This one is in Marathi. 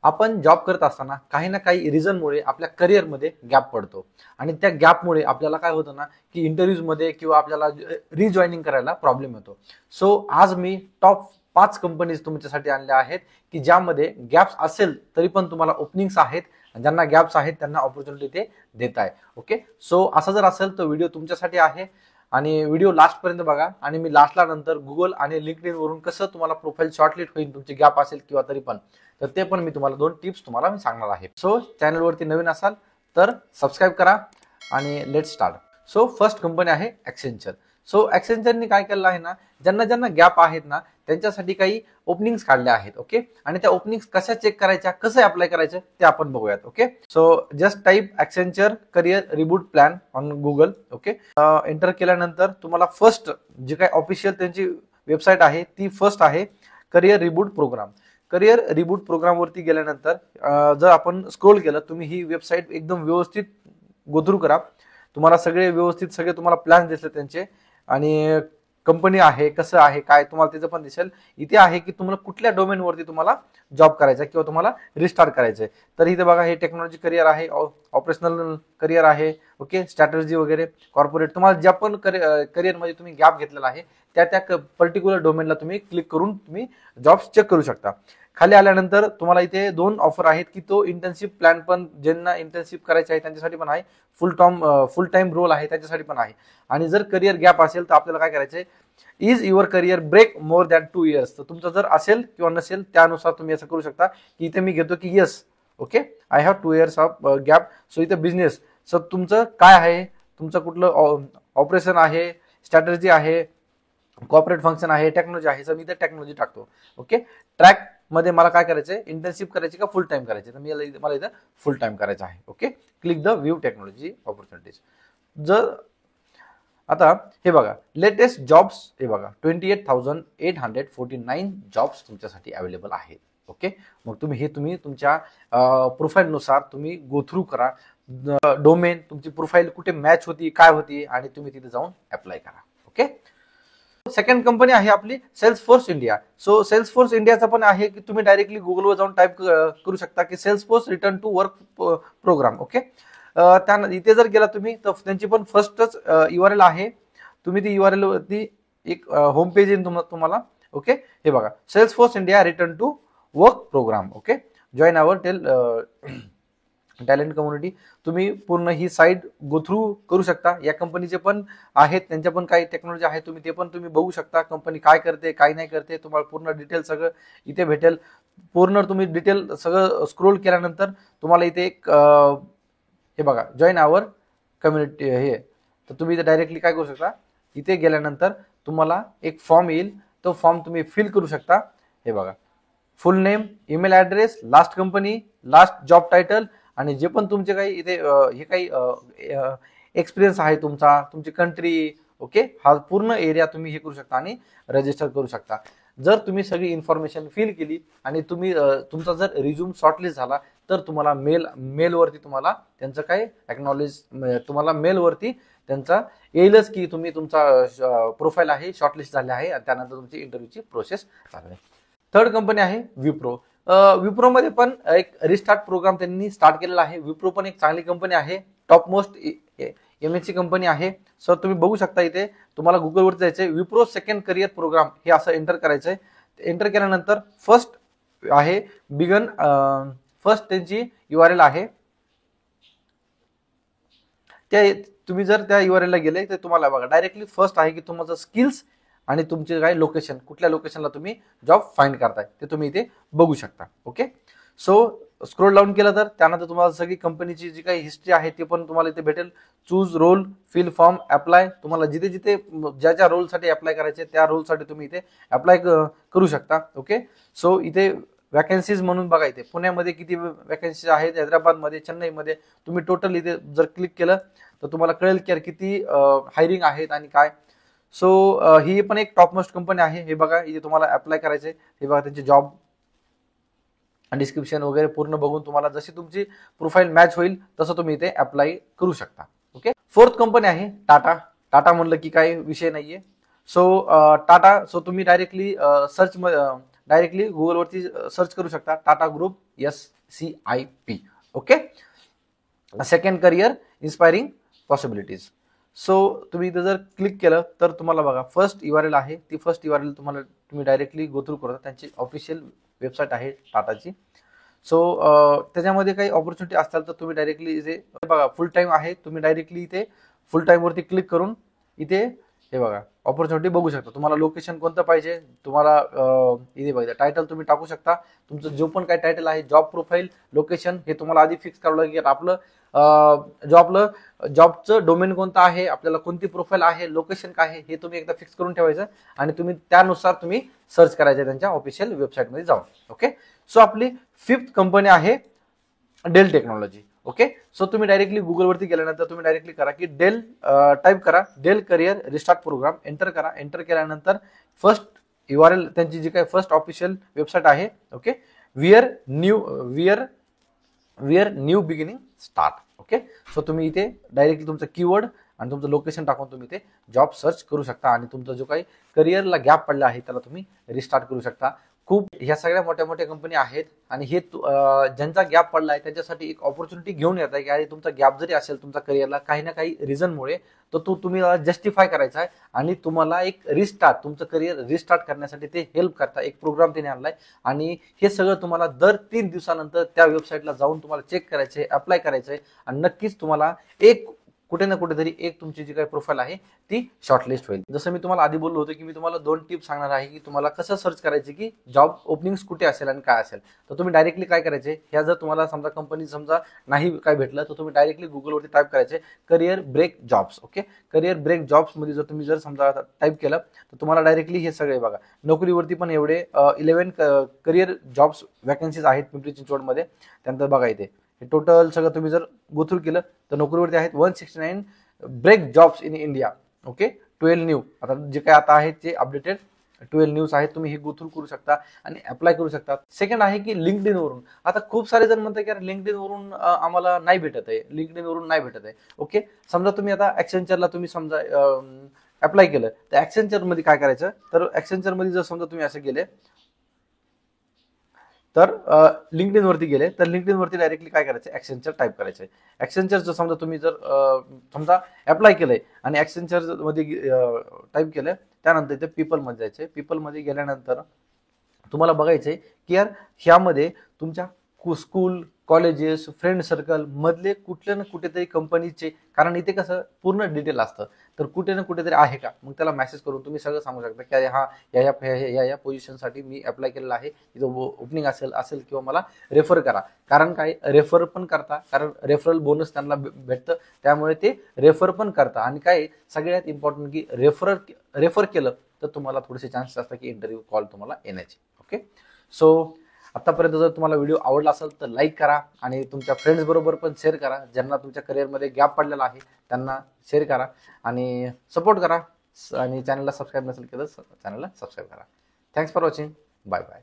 आपण जॉब करत असताना काही ना काही रिझनमुळे आपल्या करिअरमध्ये गॅप पडतो आणि त्या गॅपमुळे आपल्याला काय होतं ना की इंटरव्ह्यूजमध्ये किंवा आपल्याला रिजॉईनिंग करायला प्रॉब्लेम येतो. सो आज मी टॉप 5 कंपनीज तुमच्यासाठी आणल्या आहेत की ज्यामध्ये गॅप्स असेल तरी पण तुम्हाला ओपनिंग्स आहेत, ज्यांना गॅप्स आहेत त्यांना ऑपॉर्च्युनिटी ते देत आहे. ओके, सो असं जर असेल तर व्हिडिओ तुमच्यासाठी आहे आणि व्हिडिओ लास्ट पर्यंत बघा. आणि मी लास्टला नंतर गुगल आणि लिंक्डइन वरून कसं तुम्हाला प्रोफाईल शॉर्टलिस्ट होईल तुमची गॅप असेल किंवा तरी पण, तर ते पण मी तुम्हाला 2 टिप्स तुम्हाला मी सांगणार आहे. सो चॅनलवरती नवीन असाल तर सबस्क्राईब करा आणि let start. So first company आहे ॲक्सेंचर. सो ॲक्सेंचरनी काय केलं आहे ना, ज्यांना ज्यांना गॅप आहेत ना त्यांच्यासाठी काही ओपनिंग्स काढल्या आहेत. ओके, आणि त्या ओपनिंग्स कशा चेक करायच्या, कसं अप्लाय करायचं ते आपण बघूयात. Okay, so just type Accenture career reboot plan on Google. Okay, enter केल्यानंतर तुम्हाला फर्स्ट जे काही ऑफिशियल त्यांची वेबसाईट आहे ती फर्स्ट आहे career reboot program. Career reboot program वरती गेल्यानंतर जर आपण स्क्रोल केलं, तुम्ही ही वेबसाईट एकदम व्यवस्थित गो थ्रू करा. तुम्हाला सगळे व्यवस्थित सगळे तुम्हाला प्लॅन दिसले त्यांचे आणि कंपनी आहे कसं आहे काय तुम्हाला त्याचं पण दिसेल. इथे आहे की तुम्हाला कुठल्या डोमेन वरती तुम्हाला जॉब करायचा किंवा तुम्हाला रिस्टार्ट करायचंय. तर इथे बघा हे टेक्नॉलॉजी करिअर आहे, ऑपरेशनल करिअर आहे, ओके, स्ट्रॅटेजी वगैरे, कॉर्पोरेट. तुम्हाला ज्या पण करिअरमध्ये तुम्ही गॅप घेतलेला आहे त्या त्या पर्टिक्युलर डोमेनला तुम्ही क्लिक करून तुम्ही जॉब्स चेक करू शकता. खाली आल्यानंतर तुम्हाला इथे 2 ऑफर आहेत की तो इंटर्नशिप प्लॅन पण ज्यांना इंटर्नशिप करायची आहे त्यांच्यासाठी पण आहे, फुल टाइम रोल आहे त्याच्यासाठी पण आहे. आणि जर करिअर गॅप असेल तर आपल्याला काय करायचंय, is your career break more than 2 years. तर तुमचं जर असेल किंवा नसेल त्यानुसार तुम्ही असं करू शकता की इथे मी घेतो की yes, okay, I have 2 years of gap. So इथे बिझनेस, सो तुमचं काय आहे, तुमचं कुठलं ऑपरेशन आहे, स्ट्रॅटेजी आहे, कॉर्पोरेट फंक्शन आहे, टेक्नॉलॉजी आहे. तर मी इथे टेक्नॉलॉजी टाकतो. ओके, ट्रॅक मध्ये मला काय करायचंय, इंटर्नशिप करायची का फुल टाइम करायची, तर मला इथं फुल टाइम करायचं आहे. Okay, click the view technology opportunities. जर आता हे बघा लेटेस्ट जॉब्स, हे बघा 28,849 जॉब्स तुमच्यासाठी अवेलेबल आहेत. ओके, मग तुम्ही तुमच्या प्रोफाईलनुसार तुम्ही गो थ्रू करा. डोमेन तुमची प्रोफाईल कुठे मॅच होती काय होती आणि तुम्ही तिथे जाऊन अप्लाय करा. ओके, सेकंड कंपनी आहे आपली सेल्सफोर्स इंडिया. सो सेल्सफोर्स इंडियाचा पण आहे की तुम्ही डायरेक्टली गुगलवर जाऊन टाईप करू शकता की Salesforce return to work program. Okay, इथे जर गेला तुम्ही तर त्यांची पण फर्स्टच URL आहे. तुम्ही ती URL वरती एक होम पेज येईल तुम्हाला. ओके, हे बघा Salesforce India return to work program. Okay, join our talent community. तुम्ही पूर्ण ही साईट गो थ्रू करू शकता. या कंपनीचे पण आहेत, त्यांच्या पण काही टेक्नॉलॉजी आहे, तुम्ही ते पण तुम्ही बघू शकता. कंपनी काय करते काय नाही करते तुम्हाला पूर्ण डिटेल सगळं इथे भेटेल. पूर्ण तुम्ही डिटेल सगळं स्क्रोल केल्यानंतर तुम्हाला इथे एक हे बघा जॉईन आवर कम्युनिटी हे, तर तुम्ही इथे डायरेक्टली काय करू शकता, इथे गेल्यानंतर तुम्हाला एक फॉर्म येईल, तो फॉर्म तुम्ही फिल करू शकता. हे बघा फुल name, email address, last company, last job title आणि जे पण तुमचे काही इथे हे काही एक्सपिरियन्स आहे तुमचा, तुमची कंट्री. ओके, हा पूर्ण एरिया तुम्ही हे करू शकता आणि रजिस्टर करू शकता. जर तुम्ही सगळी इन्फॉर्मेशन फिल केली आणि तुम्ही तुमचा जर रिझ्यूम शॉर्टलिस्ट झाला तर तुम्हाला मेलवरती तुम्हाला त्यांचं काय एक्नॉलेज, तुम्हाला मेलवरती त्यांचा येईलच की तुम्ही तुमचा प्रोफाईल आहे शॉर्टलिस्ट झाले आहे आणि त्यानंतर तुमची इंटरव्ह्यूची प्रोसेस चालू आहे. थर्ड कंपनी आहे विप्रो. विप्रोमध्ये पण एक रिस्टार्ट प्रोग्राम त्यांनी स्टार्ट केलेला आहे. विप्रो पण एक चांगली कंपनी आहे, टॉप मोस्ट MNC कंपनी आहे. सर तुम्ही बघू शकता इथे तुम्हाला गुगलवरती जायचंय, विप्रो सेकंड करिअर प्रोग्राम हे असं एंटर करायचंय. एंटर केल्यानंतर फर्स्ट आहे बिगन, फर्स्ट त्यांची URL आहे. त्या तुम्ही जर त्या URL ला गेले तर तुम्हाला बघा डायरेक्टली फर्स्ट आहे की तुमचं स्किल्स आणि तुमचे काय लोकेशन, कुठल्या लोकेशनला तुम्ही जॉब फाइंड करताय ते तुम्ही इथे बघू शकता. ओके, सो स्क्रोल डाऊन केलं तर त्यानंतर तुम्हाला सगळी कंपनीची जी काही हिस्ट्री आहे ते पण तुम्हाला इथे भेटेल. Choose role, fill form, apply. तुम्हाला जिथे जिथे ज्या ज्या रोलसाठी अप्लाय करायचे त्या रोलसाठी तुम्ही इथे अप्लाय करू शकता. ओके, सो इथे वॅकन्सीज म्हणून बघा इथे पुण्यामध्ये किती वॅकन्सीज आहेत, हैदराबादमध्ये, चेन्नईमध्ये. तुम्ही टोटल इथे जर क्लिक केलं तर तुम्हाला कळेल की किती हायरिंग आहेत आणि काय. सो ही पण एक टॉप मोस्ट कंपनी आहे. हे बघा इथे तुम्हाला अप्लाय करायचे, हे बघा त्यांचे जॉब डिस्क्रिप्शन वगैरे पूर्ण बघून तुम्हाला जशी तुमची प्रोफाईल मॅच होईल तसं तुम्ही इथे अप्लाय करू शकता. ओके, फोर्थ कंपनी आहे टाटा. टाटा म्हणलं की काही विषय नाहीये. सो टाटा, सो तुम्ही डायरेक्टली डायरेक्टली गुगलवरती सर्च करू शकता Tata group. Yes, SCIP. Okay. Second career inspiring possibilities. So तुम्ही इथं जर क्लिक केलं तर तुम्हाला बघा फर्स्ट URL आहे, ती फर्स्ट URL तुम्ही डायरेक्टली गो थ्रू करता. त्यांची ऑफिशियल वेबसाईट आहे टाटाची. सो त्याच्यामध्ये काही ऑपॉर्च्युनिटी असतात तर तुम्ही डायरेक्टली इथे बघा फुल टाइम आहे, तुम्ही डायरेक्टली इथे फुल टाइम वरती क्लिक करून इथे हे बघा ऑपॉर्च्युनिटी बघू शकता. तुम्हाला लोकेशन कोणतं पाहिजे, तुम्हाला इथे बघा टायटल तुम्ही टाकू शकता. तुमचं जो पण काय टायटल आहे, जॉब प्रोफाईल, लोकेशन हे तुम्हाला आधी फिक्स करावं लागेल. आपलं जॉबचं डोमेन कोणतं आहे, आपल्याला कोणती प्रोफाईल आहे, लोकेशन काय आहे हे तुम्ही एकदा फिक्स करून ठेवायचं आणि तुम्ही त्यानुसार तुम्ही सर्च करायचं त्यांच्या ऑफिशियल वेबसाईटमध्ये जाऊन. ओके. सो आपली फिफ्थ कंपनी आहे डेल टेक्नॉलॉजी. ओके. सो तुम्ही डायरेक्टली गुगलवरती गेल्यानंतर तुम्ही डायरेक्टली करा की डेल टाईप करा, Dell career restart program, enter करा. एंटर केल्यानंतर फर्स्ट URL त्यांची जी काय फर्स्ट ऑफिशियल वेबसाईट आहे. Okay. We're new beginning start. Okay. So तुम्ही इथे डायरेक्टली तुमचं कीवर्ड आणि तुमचं लोकेशन टाकून तुम्ही इथे जॉब सर्च करू शकता आणि तुमचा जो काही करिअरला गॅप पडला आहे त्याला तुम्ही रिस्टार्ट करू शकता. खूप ह्या सगळ्या मोठ्या मोठ्या कंपनी आहेत आणि हे ज्यांचा गॅप पडला आहे त्यांच्यासाठी एक ऑपॉर्च्युनिटी घेऊन येत आहे की अरे तुमचा गॅप जरी असेल तुमचा करिअरला काही ना काही रिझनमुळे, तर तुम्ही जस्टिफाय करायचा आहे आणि तुम्हाला एक रिस्टार्ट, तुमचं करिअर रिस्टार्ट करण्यासाठी ते हेल्प करता. एक प्रोग्राम त्याने आणलाय आणि हे सगळं तुम्हाला दर 3 दिवसानंतर त्या वेबसाईटला जाऊन तुम्हाला चेक करायचंय, अप्लाय करायचंय आणि नक्कीच तुम्हाला एक कुठे ना कुठेतरी एक तुमची जी काही प्रोफाईल आहे ती शॉर्टलिस्ट होईल. जसं मी तुम्हाला आधी बोललो होतो की मी तुम्हाला 2 टिप्स सांगणार आहे की तुम्हाला कसं सर्च करायचे की जॉब ओपनिंग्स कुठे असेल आणि काय असेल. तर तुम्ही डायरेक्टली काय करायचे, ह्या जर तुम्हाला समजा कंपनी नाही काय भेटलं तर तुम्ही डायरेक्टली गुगलवरती टाईप करायचे career break jobs. Okay. Career break jobs मध्ये जर तुम्ही समजा टाईप केलं तर तुम्हाला डायरेक्टली हे सगळे बघा नोकरीवरती पण एवढे 11 करिअर जॉब्स वॅकन्सीज आहेत पिंपरी चिंचवडमध्ये. त्यानंतर बघा इथे हे टोटल सगळं तुम्ही जर गो थ्रू केलं तर नोकरीवरती आहेत 169 break jobs in India. Okay. 12 new आता जे काय आता आहे ते अपडेटेड 12 न्यूज आहेत. तुम्ही हे गो थ्रू करू शकता आणि अप्लाय करू शकता. सेकंड आहे की लिंक्डइन वरून. आता खूप सारे जण म्हणतात की लिंक्डइन वरून आम्हाला नाही भेटत आहे, लिंक्डइन वरून नाही भेटत आहे. ओके. समजा तुम्ही आता ऍक्सेंचरला तुम्ही समजा अप्लाय केलं तर ऍक्सेंचर मध्ये काय करायचं, तर ऍक्सेंचर मध्ये जर समजा तुम्ही असं गेले तर लिंक्डइन वरती गेले तर लिंक्डइन वरती डायरेक्टली काय करायचं, ऍक्सेंचर टाईप करायचं. ऍक्सेंचरचं समजा तुम्ही जर समजा अप्लाय केलंय आणि ऍक्सेंचर मध्ये टाईप केलं त्यानंतर इथे पीपल मध्ये जायचंय. पीपल मध्ये गेल्यानंतर तुम्हाला बघायचंय की यार ह्यामध्ये तुमच्या स्कूल, कॉलेजेस, फ्रेंड सर्कल मधले कुठल्या ना कुठेतरी कंपनीचे, कारण इथे कसं पूर्ण डिटेल असतं, तर कुठे ना कुठेतरी आहे का, मग त्याला मेसेज करून तुम्ही सगळं सांगू शकता की हा या पोझिशनसाठी मी अप्लाय केलेला आहे, इथं ओपनिंग असेल किंवा मला रेफर करा. कारण काय रेफर पण करता, कारण रेफरल बोनस त्यांना भेटतं त्यामुळे ते रेफर पण करता. आणि काय सगळ्यात इम्पॉर्टंट की रेफर केलं तर तुम्हाला थोडेसे चान्सेस असतात की इंटरव्ह्यू कॉल तुम्हाला येण्याचे. ओके. सो आतापर्यंत जर तुम्हाला व्हिडिओ आवडला असेल तर लाईक करा आणि तुमच्या फ्रेंड्स बरोबर पण शेअर करा. ज्यांना तुमच्या करिअरमध्ये गॅप पडलेला आहे त्यांना शेअर करा आणि सपोर्ट करा आणि चॅनलला सबस्क्राईब नसेल केलं तर चॅनलला सबस्क्राईब करा. Thanks for watching. Bye bye.